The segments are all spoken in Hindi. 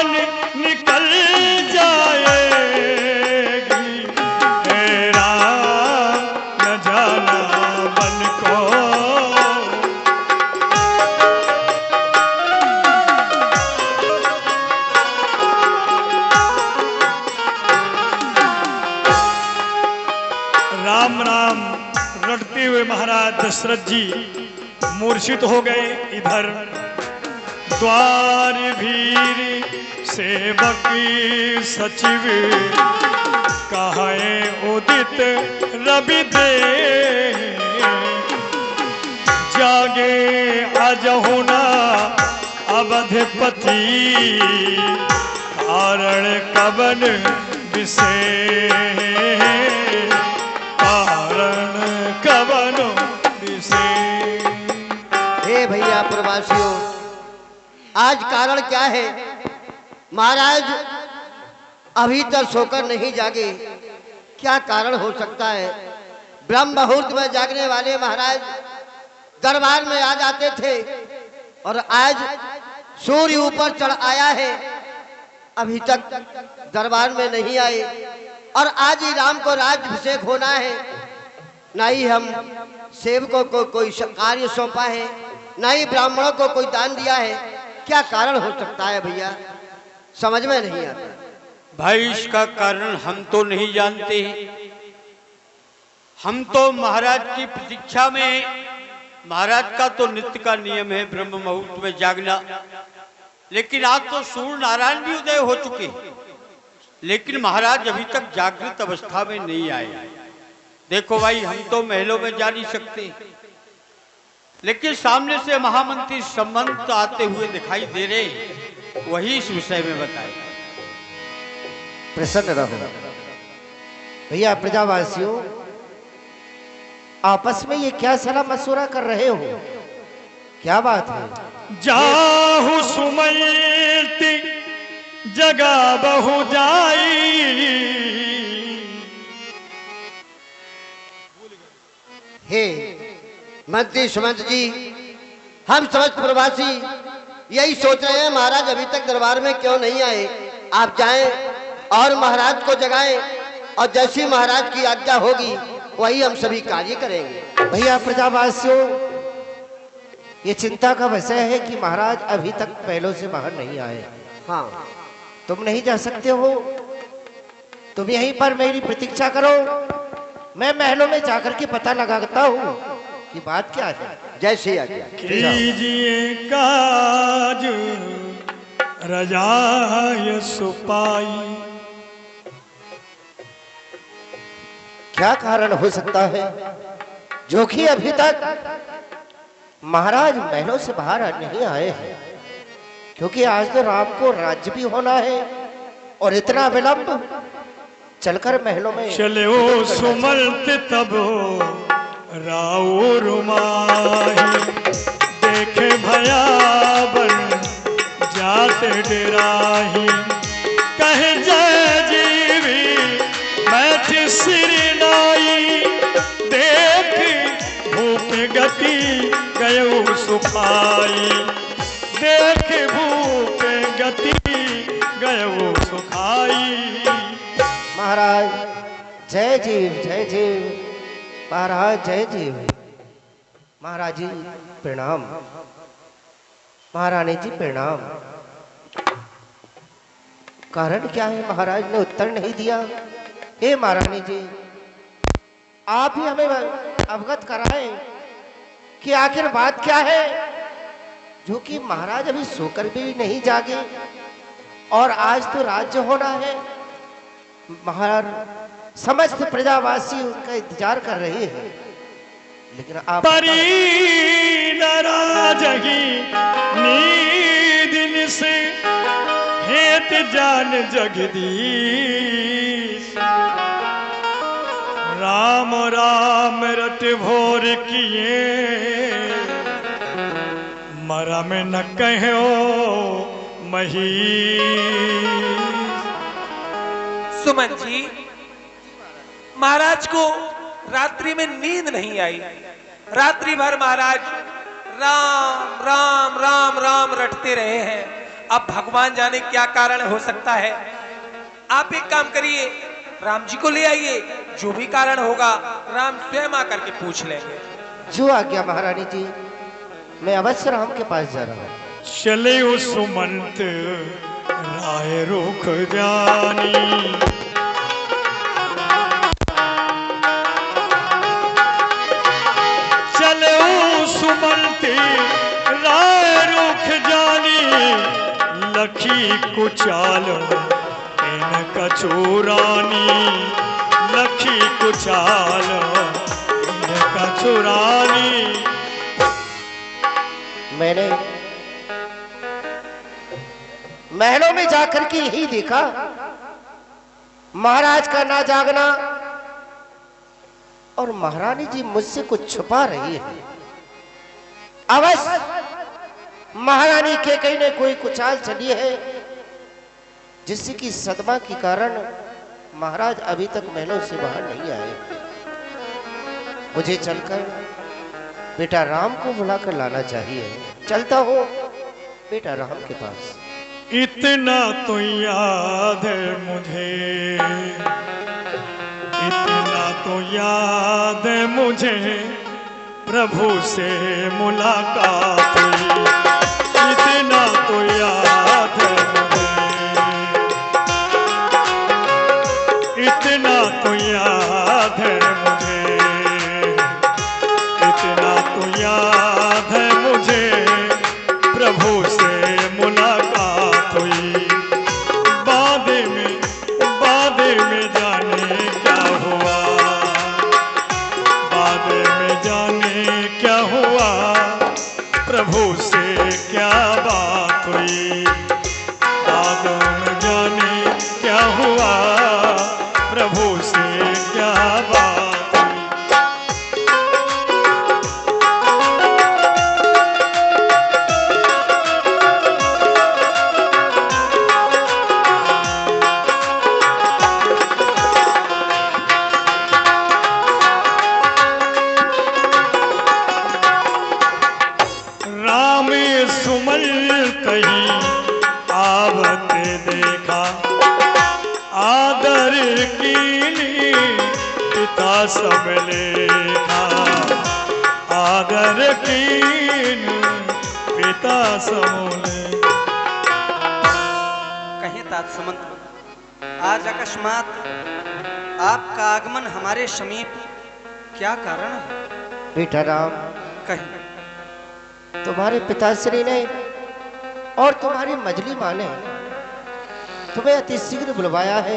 जान निकल जाएगी। हे राम न जाना बन को। राम राम रटते हुए महाराज दशरथ जी मूर्छित हो गए। इधर द्वार भीर सेवक सचिव कहे उदित रवि दे। जागे अजहुना अवधपति कारण कवन विशेष। कारण कवन विशेष। हे भैया प्रवासियों, आज कारण क्या है? महाराज अभी तक सोकर नहीं जागे, क्या कारण हो सकता है? ब्रह्म मुहूर्त में जागने वाले महाराज दरबार में आ जाते थे और आज सूर्य ऊपर चढ़ आया है, अभी तक दरबार में नहीं आए। और आज ही राम को राज्याभिषेक होना है, ना ही हम सेवकों को कोई कार्य सौंपा है, ना ही ब्राह्मणों को कोई दान दिया है। क्या कारण हो सकता है भैया, समझ में नहीं आता। भाई इसका कारण हम तो नहीं जानते। हम तो महाराज की प्रतीक्षा में, महाराज का तो नित्य का नियम है ब्रह्म मुहूर्त में जागना, लेकिन आज तो सूर्य नारायण भी उदय हो चुके, लेकिन महाराज अभी तक जागृत अवस्था में नहीं आए। देखो भाई, हम तो महलों में जा नहीं सकते, लेकिन सामने से महामंत्री संबंध आते हुए दिखाई दे रहे, वही इस विषय में बताए। प्रसन्न रहो भैया। प्रजावासियों, आपस में ये क्या सलाह मशवरा कर रहे हो? क्या बात है? जाहु सुमति जगा बहु जाई। हे मंत्री सुमंत जी, हम समस्त प्रवासी यही सोच रहे हैं, महाराज अभी तक दरबार में क्यों नहीं आए। आप जाएं और महाराज को जगाएं, और जैसी महाराज की आज्ञा होगी वही हम सभी कार्य करेंगे। भैया प्रजावासियों, ये चिंता का विषय है कि महाराज अभी तक पहलों से बाहर नहीं आए। हाँ, तुम नहीं जा सकते हो, तुम यहीं पर मेरी प्रतीक्षा करो, मैं महलों में जाकर के पता लगाता हूँ कि बात क्या है। जैसी आज्ञा। कीजिए काज रजाय सुपाई। क्या कारण हो सकता है जो कि अभी तक महाराज महलों से बाहर नहीं आए हैं? क्योंकि आज तो राम को राज्य भी होना है, और इतना विलंब चलकर महलों में चले ओ सुमंत तब राउर माही। देखे भयावन जाते डराही। कहे जय जीवी बैठ सिर नाई। देख भूप गति गयो सुखाई। देख भूप गति गयो सुखाई। महाराज जय जीव, जय जीव महाराज, जय जीव। महाराज जी प्रणाम, महारानी जी प्रणाम। कारण क्या है? महाराज ने उत्तर नहीं दिया। हे महारानी जी, आप ही हमें अवगत कराएं कि आखिर बात क्या है, जो कि महाराज अभी सोकर भी नहीं जागे, और आज तो राज्य होना है। महाराज समस्त प्रजावासी उनका इंतजार कर रहे हैं, लेकिन आप परी नाराजगी नीदिन से हेत जान जगदीश। राम राम रट भोर किए मरम न कहो महीश। सुमन जी, महाराज को रात्रि में नींद नहीं आई। रात्रि भर महाराज राम राम राम राम रटते रहे हैं। अब भगवान जाने क्या कारण हो सकता है। आप एक काम करिए, राम जी को ले आइए, जो भी कारण होगा राम स्वयं आकर के पूछ लेंगे। जो आज्ञा महारानी जी, मैं अवश्य राम के पास जा रहा हूँ। चले ओ सुमंत राय रुख जानी, चले ओ सुमंत राय रुख जानी, लखी कुचाल इन कचोरानी, लखी कुचाल इन कचोरानी। मैंने महलों में जाकर के यही देखा, महाराज का ना जागना और महारानी जी मुझसे कुछ छुपा रही है। अवश्य महारानी के कहीं न कोई कुचाल चली है, जिससे कि सदमा के कारण महाराज अभी तक महलों से बाहर नहीं आए। मुझे चलकर बेटा राम को बुलाकर लाना चाहिए। चलता हूँ बेटा राम के पास। इतना तो याद है मुझे, इतना तो याद है मुझे, प्रभु से मुलाकात हुई। इतना तो याद है मुझे, इतना तो याद है मुझे, इतना तो याद है मुझे, प्रभु से मुलाकात हुई। बाद में जाने क्या हुआ, बाद में जाने क्या हुआ, प्रभु से क्या बात हुई। बाद में जाने क्या हुआ, प्रभु से क्या बात हुई। राम सुमल कहीं आवत देखा, आदर कीनी पिता सब लेखा, आदर कीन पिता सब लेखा। कहें तात सुमंत, आज अकस्मात आपका आगमन हमारे समीप क्या कारण है? बेटा राम, कहें। तुम्हारे पिताश्री ने और तुम्हारी मजली माँ ने तुम्हें अति शीघ्र बुलवाया है,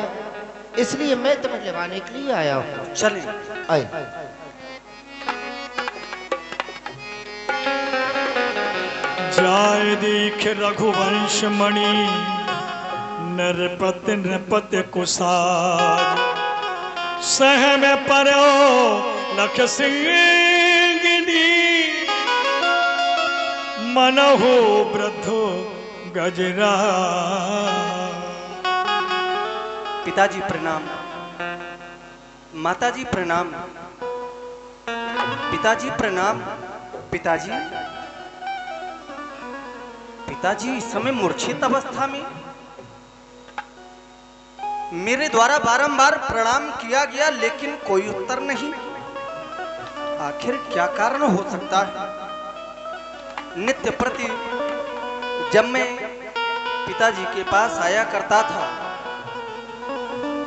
इसलिए मैं तुम्हें लेवाने के लिए आया हूँ। चलें। आए। जाय दीख रघुवंश मणि, नरपत नृपत कुसाज, सह में परो लख सिंगिनी, मनहु वृद्धो गजरा। पिताजी प्रणाम, माताजी प्रणाम, पिताजी प्रणाम। पिताजी, पिताजी इस समय मूर्छित अवस्था में। मेरे द्वारा बारंबार प्रणाम किया गया लेकिन कोई उत्तर नहीं। आखिर क्या कारण हो सकता है? नित्य प्रति जब मैं पिताजी के पास आया करता था,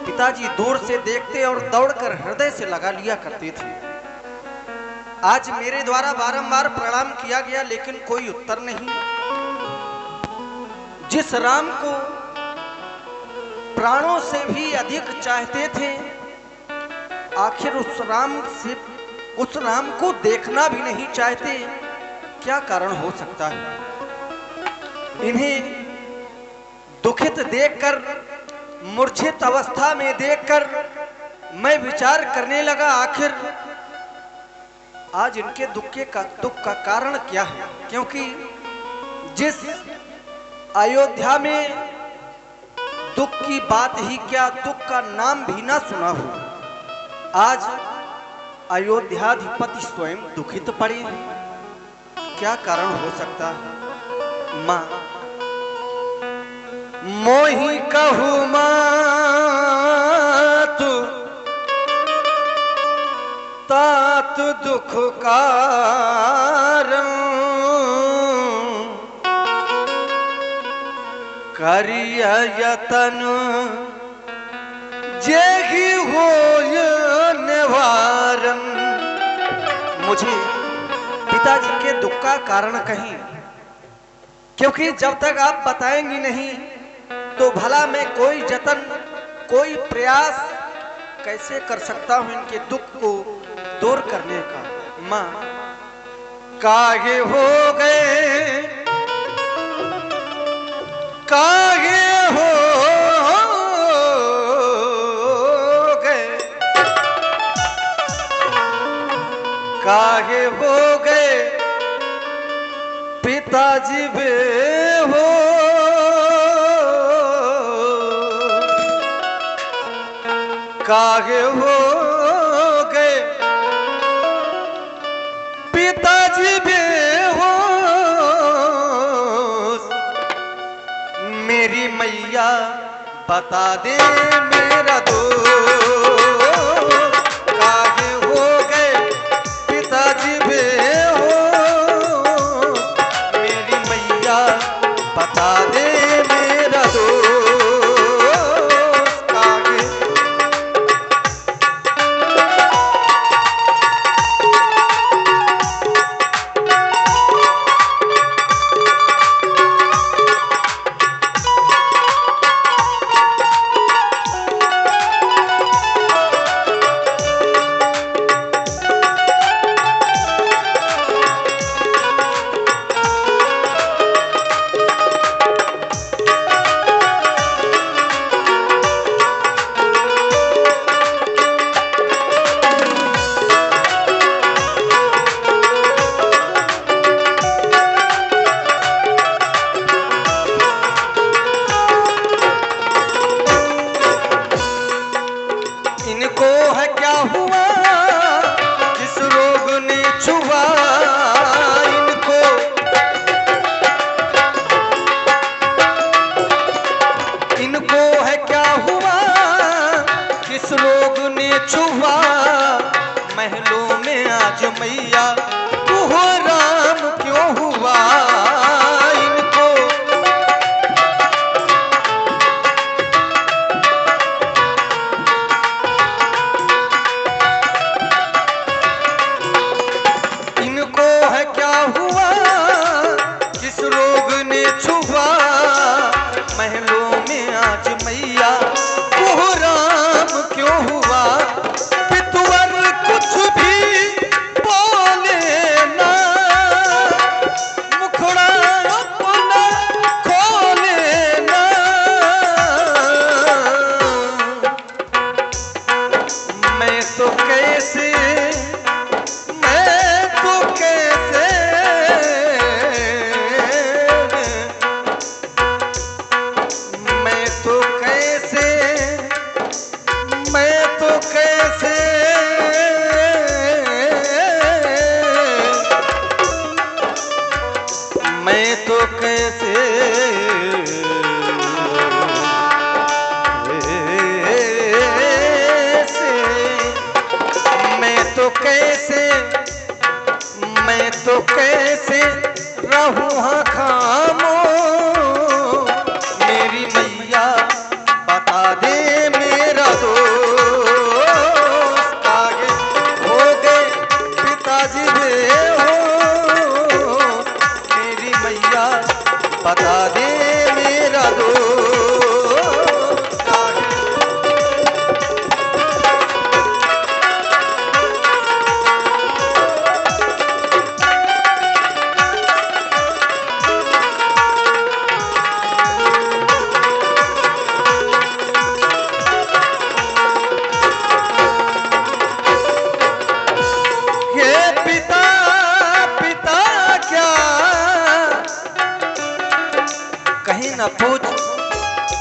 पिताजी दूर से देखते और दौड़कर हृदय से लगा लिया करते थे। आज मेरे द्वारा बारंबार प्रणाम किया गया लेकिन कोई उत्तर नहीं। जिस राम को प्राणों से भी अधिक चाहते थे, आखिर उस राम को देखना भी नहीं चाहते। क्या कारण हो सकता है? इन्हें दुखित देखकर, मूर्छित अवस्था में देखकर मैं विचार करने लगा, आखिर आज इनके दुख का कारण क्या है? क्योंकि जिस अयोध्या में दुख की बात ही क्या, दुख का नाम भी ना सुना हो, आज अयोध्याधिपति स्वयं दुखित पड़े हैं। क्या कारण हो सकता है? माँ, मोही कहू मातु तात दुख कारण करिय यतन जेहि होय निवारण। मुझे पिताजी के दुख का कारण कहीं, क्योंकि जब तक आप बताएंगी नहीं तो भला मैं कोई जतन कोई प्रयास कैसे कर सकता हूं इनके दुख को दूर करने का। मां काहे हो गए काहे हो गए काहे हो गए पिताजी बेहो काहे हो गए पिताजी बेहोश। मेरी मैया बता दे मेरा दोष। काहे हो गए पिताजी बेहोश। मेरी मैया बता दे मेरा दोष।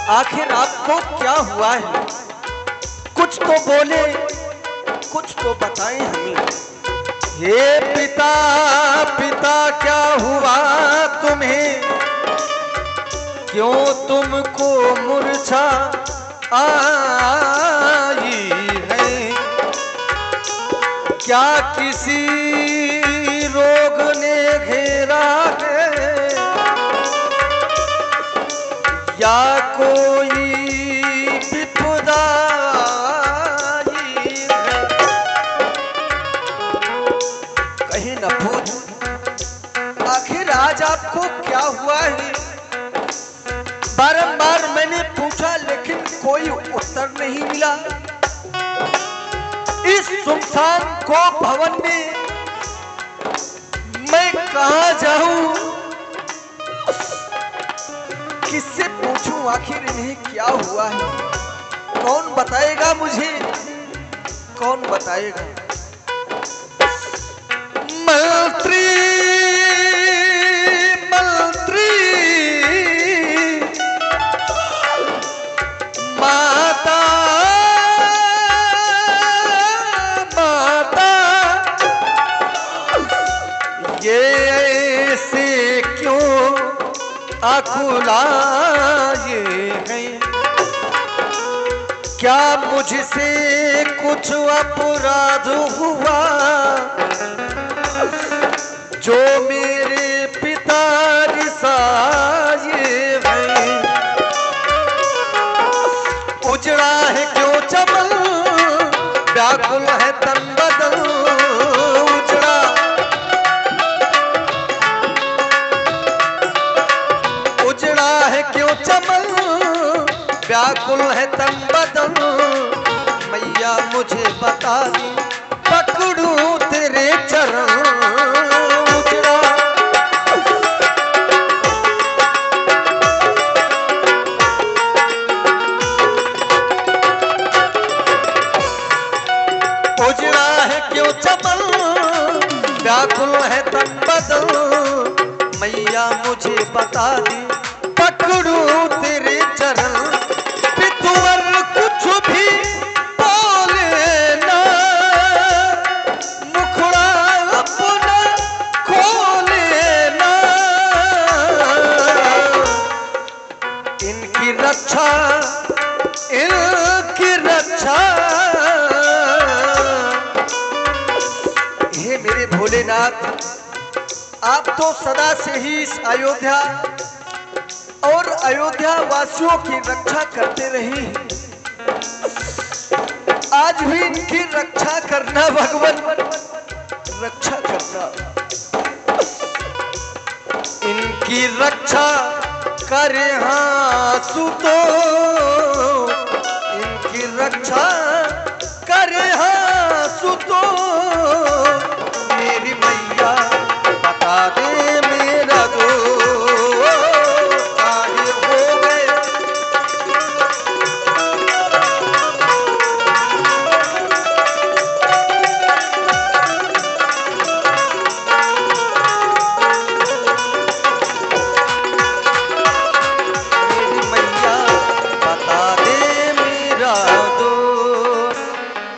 आखिर आपको क्या हुआ है? कुछ तो बोले, कुछ तो बताएं हमें। हे पिता पिता क्या हुआ तुम्हें क्यों तुमको मूर्छा आई है? क्या किसी रोग ने घेरा है या कोई विपदा आई है? कहीं न पूछ आखिर आज आपको क्या हुआ है? बारंबार मैंने पूछा लेकिन कोई उत्तर नहीं मिला। इस सुनसान को भवन में मैं कहां जाऊं? किससे पूछूं आखिर इन्हें क्या हुआ है? कौन बताएगा मुझे? कौन बताएगा? मंत्री मंत्री माता माता ये ऐसे क्यों आकुलाए हैं? क्या मुझसे कुछ अपराध हुआ जो मेरे पिता रिसाए हैं? उजड़ा है क्यों चमन व्याकुल है तन बदन? उजड़ा है क्यों चमन व्याकुल है तन बदन? मैया मुझे बता दी पकड़ूं तेरे चरण। उजड़ा है क्यों चमन व्याकुल है तन बदन? मैया मुझे बता दी पकड़ूं तेरे चरण। पितुवर कुछ भी बोले ना मुखड़ा अपना खोले ना। इनकी रक्षा हे मेरे भोलेनाथ, आप तो सदा से ही इस अयोध्या और अयोध्या वासियों की रक्षा करते रहे हैं। आज भी इनकी रक्षा करना भगवान, रक्षा करना। इनकी रक्षा करे हाँ सुतो, इनकी रक्षा करे हाँ सुतो। मेरी मैया बता दे मेरा दोस्त काहे हो गए। मेरी मैया बता दे मेरा दोस्त।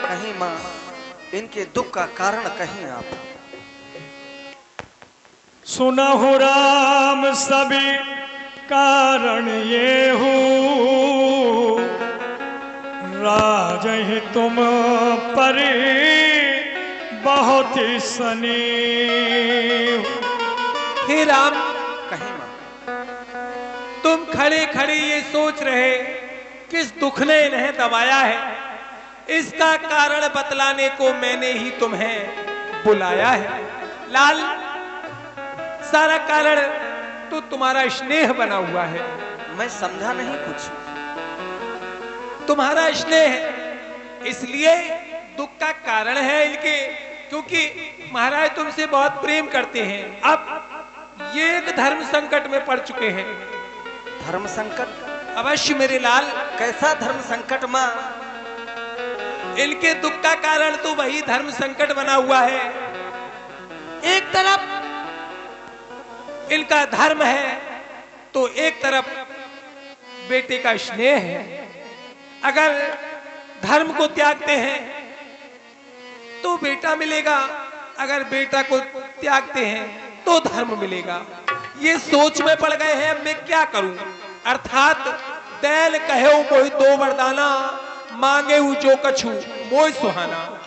कहीं माँ इनके दुख का कारण कहीं आप। सुना हो राम सभी कारण ये हो, राज ही तुम पर बहुत ही सनी। हे राम, कहीं माँ तुम खड़े खड़े ये सोच रहे किस दुख ने इन्हें दबाया है, इसका कारण बतलाने को मैंने ही तुम्हें बुलाया है। लाल, सारा कारण तो तुम्हारा स्नेह बना हुआ है। मैं समझा नहीं कुछ। तुम्हारा स्नेह इसलिए दुख का कारण है इनके, क्योंकि महाराज तुमसे बहुत प्रेम करते हैं। अब ये एक धर्म संकट में पड़ चुके हैं। धर्म संकट? अवश्य मेरे लाल। कैसा धर्म संकट माँ? इनके दुख का कारण तो वही धर्म संकट बना हुआ है। एक तरफ इनका धर्म है तो एक तरफ बेटे का स्नेह है। अगर धर्म को त्यागते हैं तो बेटा मिलेगा, अगर बेटा को त्यागते हैं तो धर्म मिलेगा। ये सोच में पड़ गए हैं, अब मैं क्या करूं? अर्थात दैल कहे मोहि दो वरदाना, मांगे हूं जो कछु मोहि सुहाना।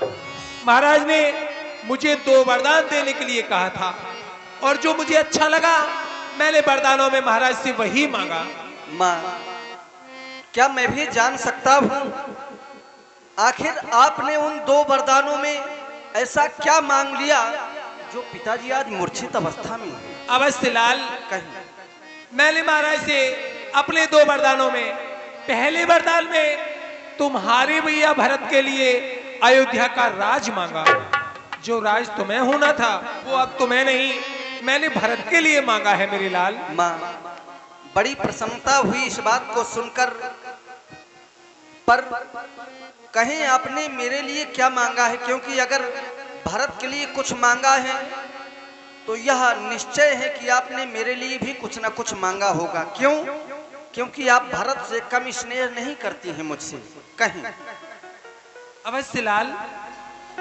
महाराज ने मुझे 2 वरदान देने के लिए कहा था और जो मुझे अच्छा लगा मैंने वरदानों में महाराज से वही मांगा। माँ, क्या मैं भी जान सकता हूँ आखिर आपने उन 2 वरदानों में ऐसा क्या मांग लिया जो पिताजी आज मूर्छित अवस्था में हैं? अवश्य लाल, कहीं मैंने महाराज से अपने 2 वरदानों में पहले वरदान में तुम्हारे भैया भरत के लिए अयोध्या का राज मांगा। जो राज तुम्हें होना था वो अब तुम्हें नहीं, मैंने भरत के लिए मांगा है मेरे लाल। माँ, बड़ी प्रसन्नता हुई इस बात को सुनकर, पर कहें आपने मेरे लिए क्या मांगा है? क्योंकि अगर भरत के लिए कुछ मांगा है तो यह निश्चय है कि आपने मेरे लिए भी कुछ ना कुछ मांगा होगा। क्यों? क्योंकि आप भरत से कम स्नेह नहीं करती हैं मुझसे। कहीं अवश्य लाल,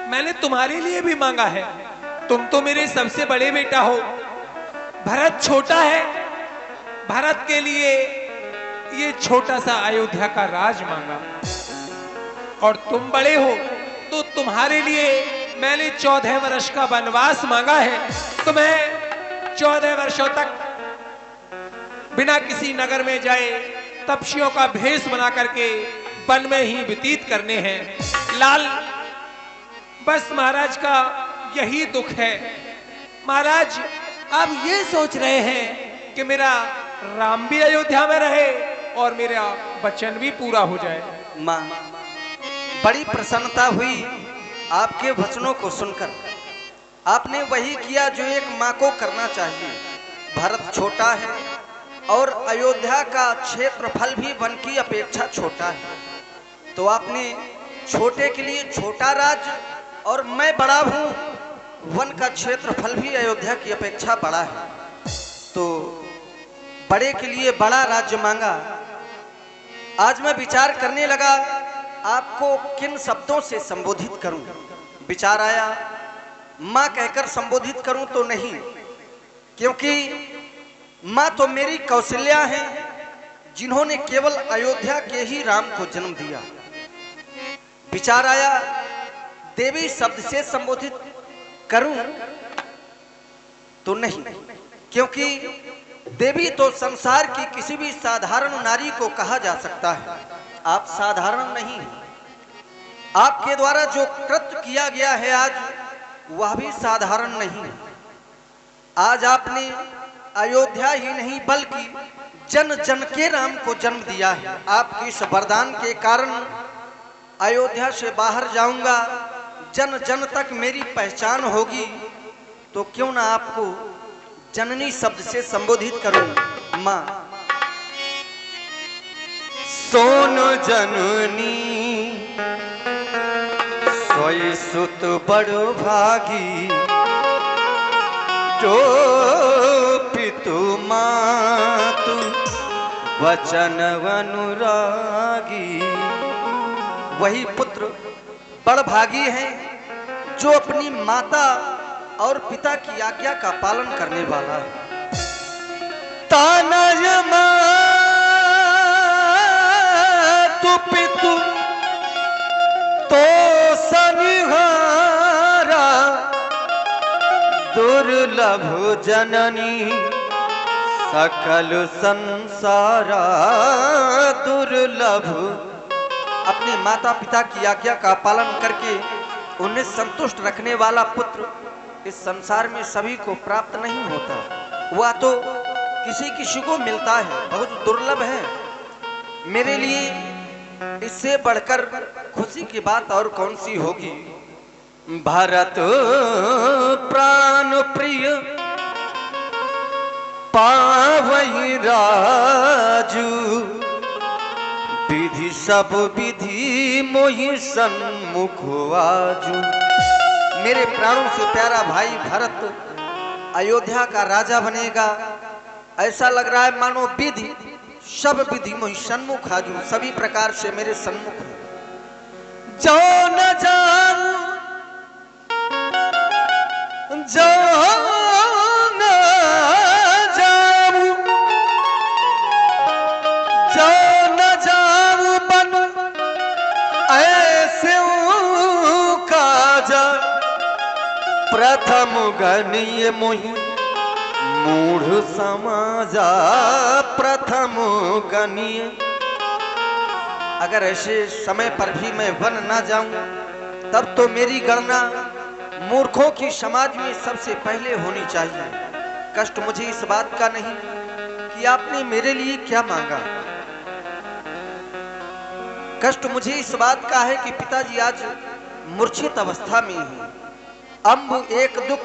मैंने तुम्हारे लिए भी मांगा है। तुम तो मेरे सबसे बड़े बेटा हो, भरत छोटा है। भरत के लिए ये छोटा सा अयोध्या का राज मांगा और तुम बड़े हो तो तुम्हारे लिए मैंने 14 वर्ष का वनवास मांगा है। तुम्हें 14 वर्षों तक बिना किसी नगर में जाए तपस्वियों का भेष बना करके वन में ही व्यतीत करने हैं। लाल, बस महाराज का यही दुख है। महाराज अब ये सोच रहे हैं कि मेरा राम भी अयोध्या में रहे और मेरा वचन भी पूरा हो जाए। माँ, बड़ी प्रसन्नता हुई आपके वचनों को सुनकर। आपने वही किया जो एक माँ को करना चाहिए। भरत छोटा है और अयोध्या का क्षेत्रफल भी वन की अपेक्षा छोटा है, तो आपने छोटे के लिए छोटा राज्य और मैं बड़ा हूँ, वन का क्षेत्रफल भी अयोध्या की अपेक्षा बड़ा है, तो बड़े के लिए बड़ा राज्य मांगा। आज मैं विचार करने लगा आपको किन शब्दों से संबोधित करूं। विचार आया माँ कहकर संबोधित करूं तो नहीं, क्योंकि माँ तो मेरी कौशल्या हैं जिन्होंने केवल अयोध्या के ही राम को जन्म दिया। विचार आया देवी शब्द से संबोधित करूं तो नहीं, क्योंकि देवी तो संसार की किसी भी साधारण नारी को कहा जा सकता है। आप साधारण नहीं हैं। आपके द्वारा जो कृत्य किया गया है आज, वह भी साधारण नहीं है। आज आपने अयोध्या ही नहीं बल्कि जन जन के राम को जन्म दिया है। आपके इस वरदान के कारण अयोध्या से बाहर जाऊंगा, जन जन तक मेरी पहचान होगी, तो क्यों ना आपको जननी शब्द से संबोधित करूं। माँ, सोन जननी सोई सुत बड़ भागी, जो पितु मातु वचन अनुरागी। वही पुत्र बड़ भागी है जो अपनी माता और पिता की आज्ञा का पालन करने वाला है। तानय मातु पितु तो सनिहारा, दुर्लभ जननी सकल संसारा। दुर्लभ, अपने माता पिता की आज्ञा का पालन करके उन्हें संतुष्ट रखने वाला पुत्र इस संसार में सभी को प्राप्त नहीं होता। वह तो किसी किसी को मिलता है, बहुत दुर्लभ है। मेरे लिए इससे बढ़कर खुशी की बात और कौन सी होगी। भरत प्राण प्रिय पावई राजू, विधि सब विधि मोहि सन्मुख आजू। मेरे प्राणों से प्यारा भाई भरत अयोध्या का राजा बनेगा। ऐसा लग रहा है मानो विधि सब विधि मोहि सन्मुख आजू, सभी प्रकार से मेरे सन्मुख। जो न जान जो न जाऊं प्रथम गणीय मोहि मूढ़ समाजा प्रथम गणीय। अगर ऐसे समय पर भी मैं वन ना जाऊं तब तो मेरी गणना मूर्खों की समाज में सबसे पहले होनी चाहिए। कष्ट मुझे इस बात का नहीं कि आपने मेरे लिए क्या मांगा, कष्ट मुझे इस बात का है कि पिताजी आज मूर्छित अवस्था में हैं। अम्ब एक दुख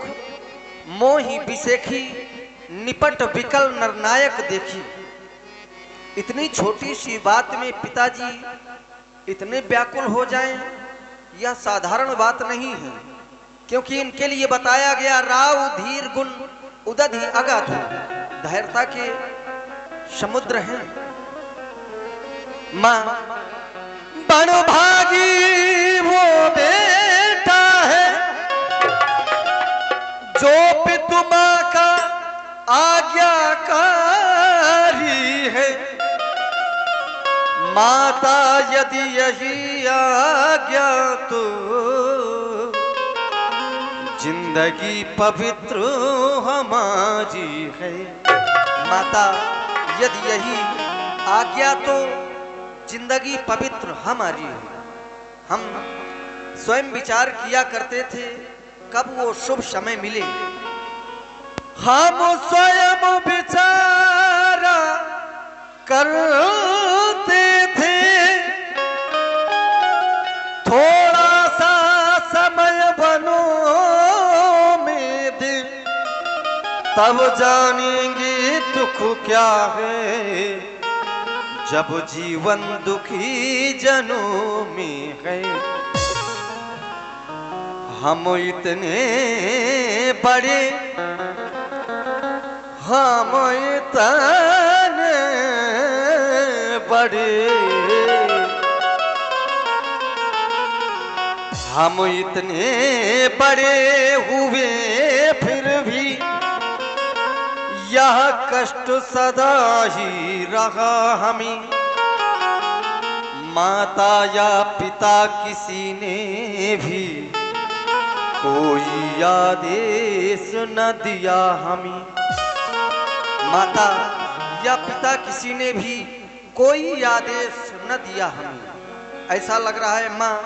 मोहि बिसेखी निपट विकल निर्णायक देखी। इतनी छोटी सी बात में पिताजी इतने व्याकुल हो जाएं, यह साधारण बात नहीं है, क्योंकि इनके लिए बताया गया राव धीर गुण उदधि अगाध, धैर्यता के समुद्र हैं। मां बड़ भागी वो बेटा है जो पितु मां का आज्ञाकारी है। माता यदि यही आज्ञा तो जिंदगी पवित्र हमारी है। माता यदि यही आज्ञा तो जिंदगी पवित्र हमारी है। हम स्वयं विचार किया करते थे कब वो शुभ समय मिले। हम स्वयं विचार करते थे थोड़ा सा समय बनो में दे, तब जानेंगे दुख क्या है जब जीवन दुखी जनों में है। हम इतने बड़े हम इतने बड़े हम इतने बड़े हुए फिर भी यह कष्ट सदा ही रहा हमें। माता या पिता किसी ने भी कोई आदेश न दिया हमें। माता या पिता किसी ने भी कोई आदेश न दिया हमें। ऐसा लग रहा है माँ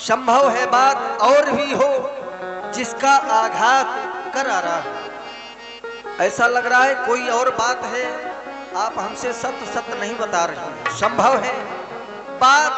संभव है बात और भी हो जिसका आघात करा रहा है। ऐसा लग रहा है कोई और बात है, आप हमसे सत्य सत्य नहीं बता रहे हैं। संभव है बात